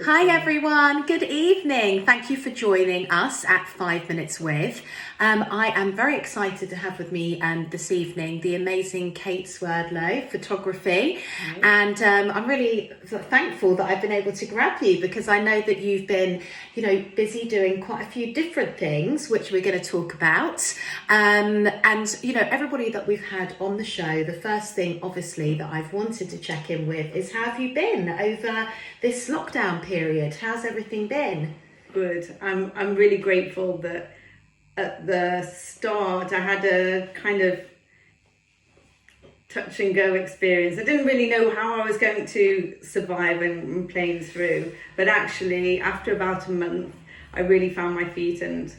Hi everyone, good evening. Thank you for joining us at 5 Minutes With. I am very excited to have with me this evening the amazing Kate Swerdlow, photography. And I'm really thankful that I've been able to grab you because I know that you've been, busy doing quite a few different things, which we're going to talk about. And everybody that we've had on the show, the first thing obviously that I've wanted to check in with is how have you been over this lockdown period? How's everything been? Good. I'm really grateful that at the start I had a kind of touch and go experience. I didn't really know how I was going to survive and plane through, but actually after about a month I really found my feet and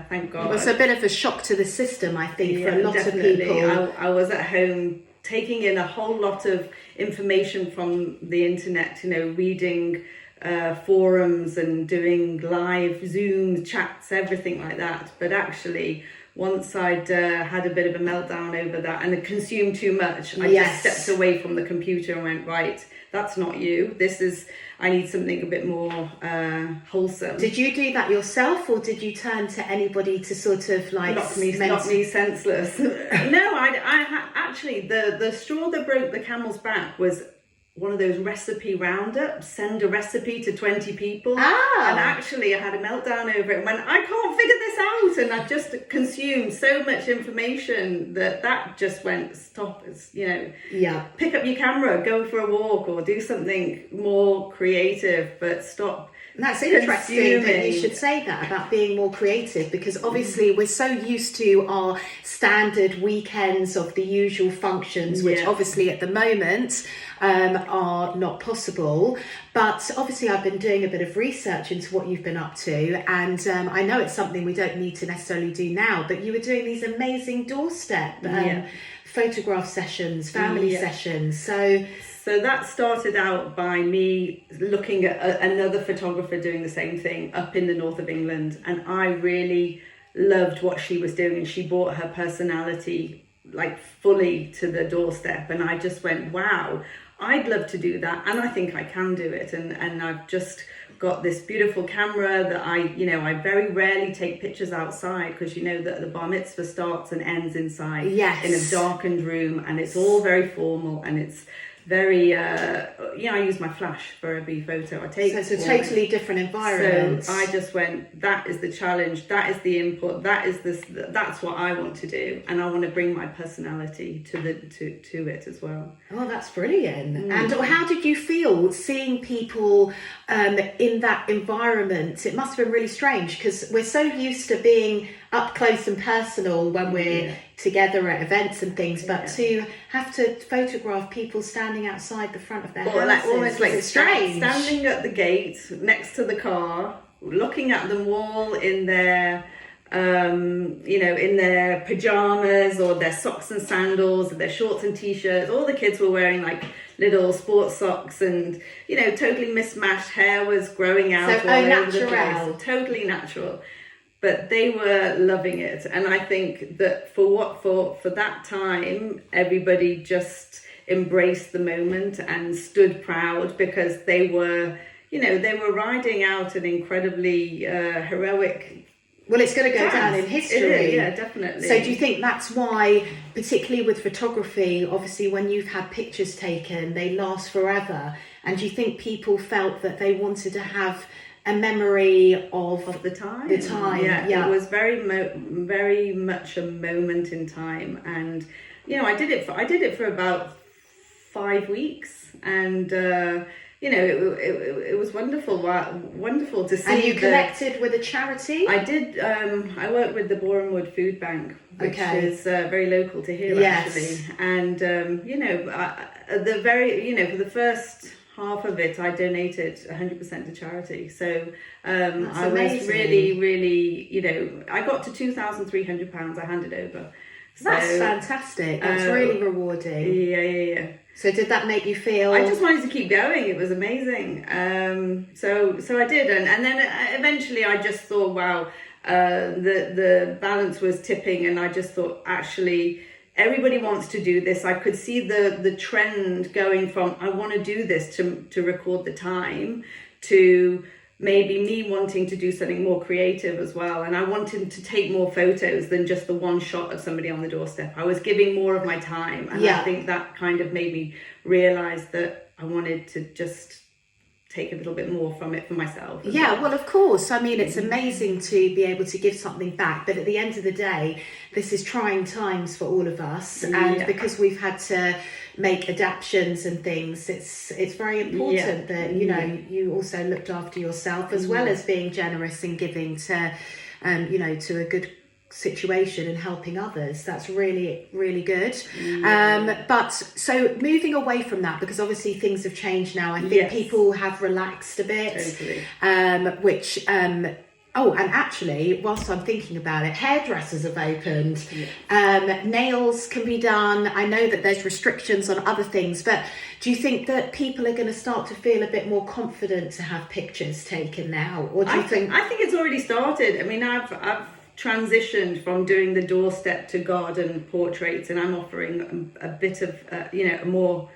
thank God. It was a bit of a shock to the system, I think, for a lot definitely. of people. I was at home taking in a whole lot of information from the internet, reading forums and doing live Zoom chats, everything like that. But actually, once I'd had a bit of a meltdown over that and consumed too much, I just stepped away from the computer and went, right, that's not you. I need something a bit more wholesome. Did you do that yourself, or did you turn to anybody to sort of like knock me senseless? No, I actually the straw that broke the camel's back was one of those recipe roundups, send a recipe to 20 people. And actually I had a meltdown over it and went, I can't figure this out. And I've just consumed so much information that just went, stop. Pick up your camera, go for a walk or do something more creative, but stop. That's interesting that you should say that about being more creative, because obviously we're so used to our standard weekends of the usual functions, which obviously at the moment are not possible. But obviously I've been doing a bit of research into what you've been up to, and I know it's something we don't need to necessarily do now, but you were doing these amazing Doorstep photograph sessions, family sessions. So that started out by me looking at another photographer doing the same thing up in the north of England. And I really loved what she was doing. And she brought her personality like fully to the doorstep. And I just went, wow, I'd love to do that. And I think I can do it. And I've just got this beautiful camera that I very rarely take pictures outside, because that the bar mitzvah starts and ends inside in a darkened room. And it's all very formal and it's very I use my flash for every photo I take. So it's a totally different environment. So I just went, that is the challenge, that is the input, that's what I want to do, and I want to bring my personality to it as well. Oh, that's brilliant. And how did you feel seeing people in that environment? It must have been really strange, because we're so used to being up close and personal when we're together at events and things, but to have to photograph people standing outside the front of their houses, almost like strange. Standing at the gate next to the car, looking at them all in their in their pajamas or their socks and sandals or their shorts and t-shirts. All the kids were wearing like little sports socks and totally mismatched. Hair was growing out all over the place. Totally natural. But they were loving it, and I think that for that time, everybody just embraced the moment and stood proud, because they were riding out an incredibly heroic. Well, it's going to go down in history. Yeah, definitely. So do you think that's why, particularly with photography, obviously when you've had pictures taken, they last forever? And do you think people felt that they wanted to have a memory of the time? Yeah. It was very much a moment in time, and I did it for about 5 weeks, and it was wonderful to see. And you connected with a charity? I did. I worked with the Bournemouth Food Bank, which is very local to here actually, and for the first half of it, I donated 100% to charity. So I was really, I got to £2,300. I handed over. That's fantastic. That's really rewarding. Yeah. So did that make you feel? I just wanted to keep going. It was amazing. So I did, and then eventually I just thought, wow, the balance was tipping, and I just thought, actually, everybody wants to do this. I could see the trend going from I want to do this to record the time to maybe me wanting to do something more creative as well. And I wanted to take more photos than just the one shot of somebody on the doorstep. I was giving more of my time. And I think that kind of made me realize that I wanted to just take a little bit more from it for myself. Well, of course. I mean, it's amazing to be able to give something back, but at the end of the day, this is trying times for all of us, and because we've had to make adaptations and things, it's very important that you also looked after yourself as well as being generous and giving to to a good situation and helping others. That's really, really good. But so moving away from that, because obviously things have changed now, I think people have relaxed a bit. Which and actually, whilst I'm thinking about it, hairdressers have opened. Nails can be done. I know that there's restrictions on other things, but do you think that people are going to start to feel a bit more confident to have pictures taken now? Or do you think... I think it's already started. I mean, I've transitioned from doing the doorstep to garden portraits, and I'm offering a bit of a more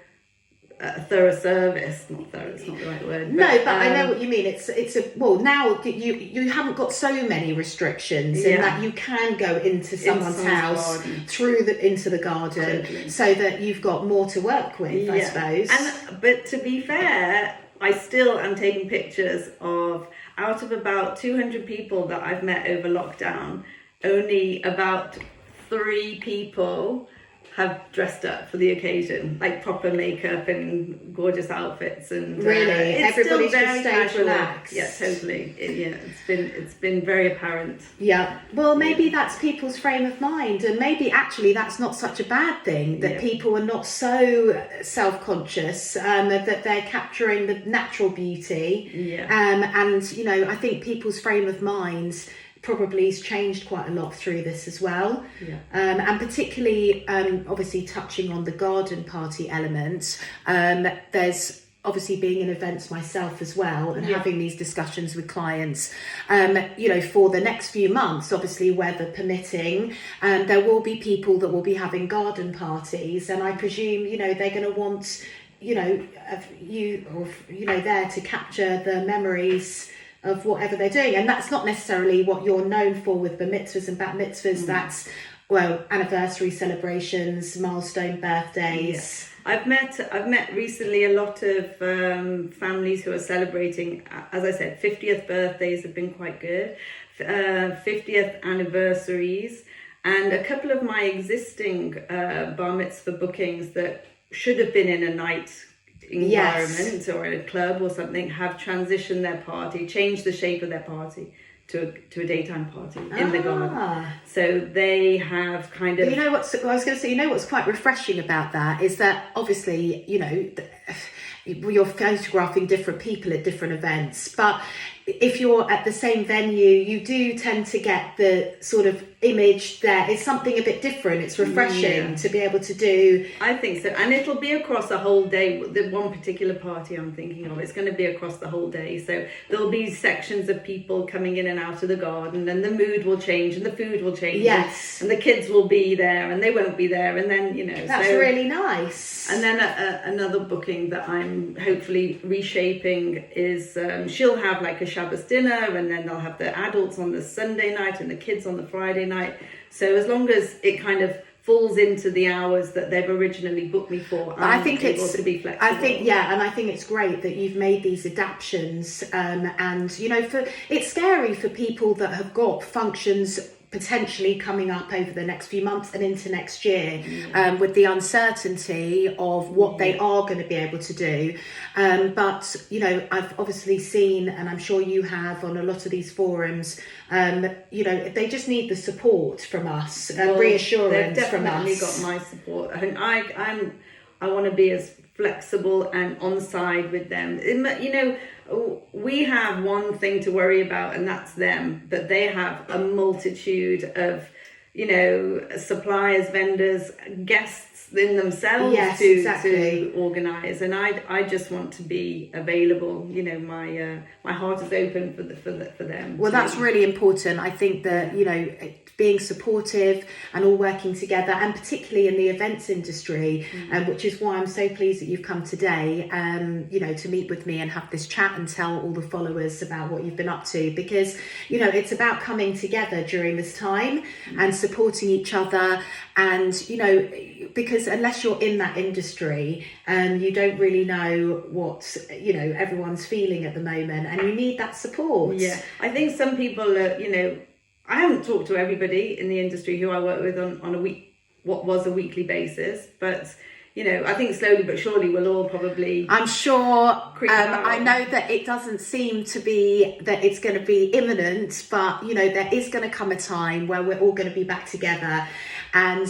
thorough service. Not thorough, it's not the right word. But I know what you mean. It's now you haven't got so many restrictions in that you can go into someone's house into the garden, so that you've got more to work with, I suppose. But to be fair, I still am taking pictures of, out of about 200 people that I've met over lockdown, only about 3 people have dressed up for the occasion, like proper makeup and gorgeous outfits, and really, it's everybody's still very just stayed casual. relaxed. Yeah, totally. It's been very apparent. Yeah. Well, maybe that's people's frame of mind, and maybe actually that's not such a bad thing, that people are not so self-conscious, that they're capturing the natural beauty. And I think people's frame of minds probably has changed quite a lot through this as well. And particularly obviously touching on the garden party element, there's obviously being in events myself as well, and having these discussions with clients for the next few months, obviously weather permitting, there will be people that will be having garden parties, and I presume they're going to want there to capture the memories of whatever they're doing. And that's not necessarily what you're known for with the mitzvahs and bat mitzvahs. That's anniversary celebrations, milestone birthdays. I've met recently a lot of families who are celebrating, as I said, 50th birthdays have been quite good, 50th anniversaries, and a couple of my existing bar mitzvah bookings that should have been in a night environment or in a club or something have transitioned their party, changed the shape of their party to a daytime party in the garden. So they have kind of... I was going to say, what's quite refreshing about that is that obviously, you're photographing different people at different events, but if you're at the same venue, you do tend to get the sort of image there. It's something a bit different. It's refreshing to be able to do. I think so. And it'll be across a whole day. The one particular party I'm thinking of, it's going to be across the whole day. So there'll be sections of people coming in and out of the garden, and the mood will change and the food will change. Yes. And the kids will be there and they won't be there. And then, That's really nice. And then another booking that I'm hopefully reshaping is she'll have like a Shabbos dinner, and then they'll have the adults on the Sunday night and the kids on the Friday night. So as long as it kind of falls into the hours that they've originally booked me for, I think able to be flexible. I think it's great that you've made these adaptations, and it's scary for people that have got functions potentially coming up over the next few months and into next year, with the uncertainty of what they are going to be able to do. But I've obviously seen, and I'm sure you have on a lot of these forums, they just need the support from us, reassurance from us. They've definitely got my support. I want to be as flexible and on side with them. We have one thing to worry about, and that's them, but they have a multitude of you know, suppliers, vendors, guests in themselves Yes, to exactly. organise. And I just want to be available. You know, my heart is open for them. Well, that's really important. I think that, you know, being supportive and all working together, and particularly in the events industry, which is why I'm so pleased that you've come today, you know, to meet with me and have this chat and tell all the followers about what you've been up to, because, you know, it's about coming together during this time and supporting each other. And, you know, because unless you're in that industry, you don't really know what, you know, everyone's feeling at the moment, and you need that support. Yeah, I think some people are, you know, I haven't talked to everybody in the industry who I work with on what was a weekly basis, but you know, I think slowly but surely we'll all probably. I'm sure. Out. I know that it doesn't seem to be that it's going to be imminent, but you know, there is going to come a time where we're all going to be back together, and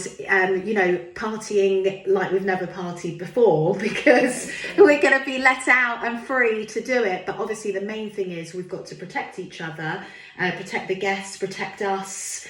you know, partying like we've never partied before, because we're going to be let out and free to do it. But obviously, the main thing is we've got to protect each other, protect the guests, protect us.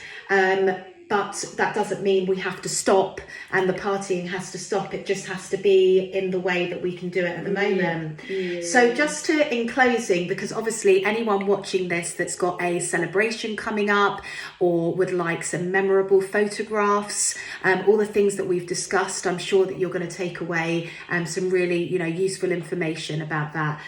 But that doesn't mean we have to stop and the partying has to stop. It just has to be in the way that we can do it at the moment. Yeah. So just in closing, because obviously anyone watching this that's got a celebration coming up or would like some memorable photographs, all the things that we've discussed, I'm sure that you're going to take away some really, you know, useful information about that.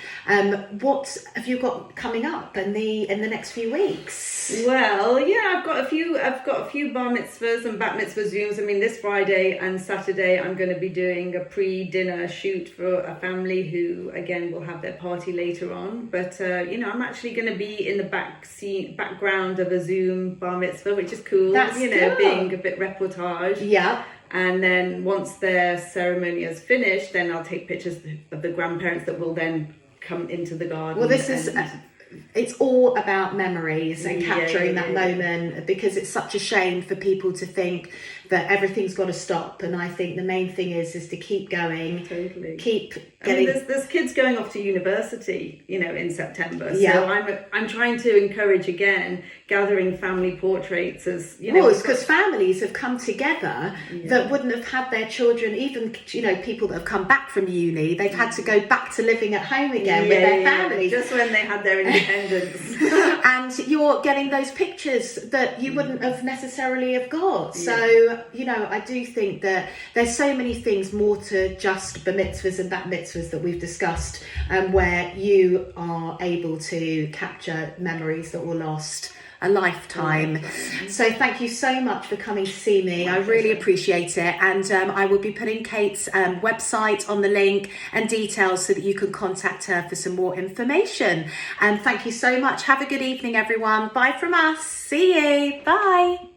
What have you got coming up in the next few weeks? Well, yeah, I've got a few bar mitzvahs and bat mitzvah Zooms. I mean, this Friday and Saturday, I'm going to be doing a pre-dinner shoot for a family who, again, will have their party later on. But, you know, I'm actually going to be in the background of a Zoom bar mitzvah, which is cool. That's you know, cool. Being a bit reportage. Yeah. And then once their ceremony is finished, then I'll take pictures of the grandparents that will then come into the garden. Well, this is... it's all about memories and capturing that moment, because it's such a shame for people to think that everything's got to stop. And I think the main thing is to keep going. Totally. Keep getting. I mean, there's kids going off to university, you know, in September. Yeah. So I'm trying to encourage again gathering family portraits as you know. Well, it's because families have come together that wouldn't have had their children. Even, you know, people that have come back from uni, they've had to go back to living at home again with their families. Just when they had their independence. And you're getting those pictures that you wouldn't have necessarily have got. So, you know, I do think that there's so many things more to just bar mitzvahs and bat mitzvahs that we've discussed, where you are able to capture memories that were lost a lifetime. So thank you so much for coming to see me. I really appreciate it. And I will be putting Kate's website on the link and details so that you can contact her for some more information. And thank you so much. Have a good evening, everyone. Bye from us. See you. Bye.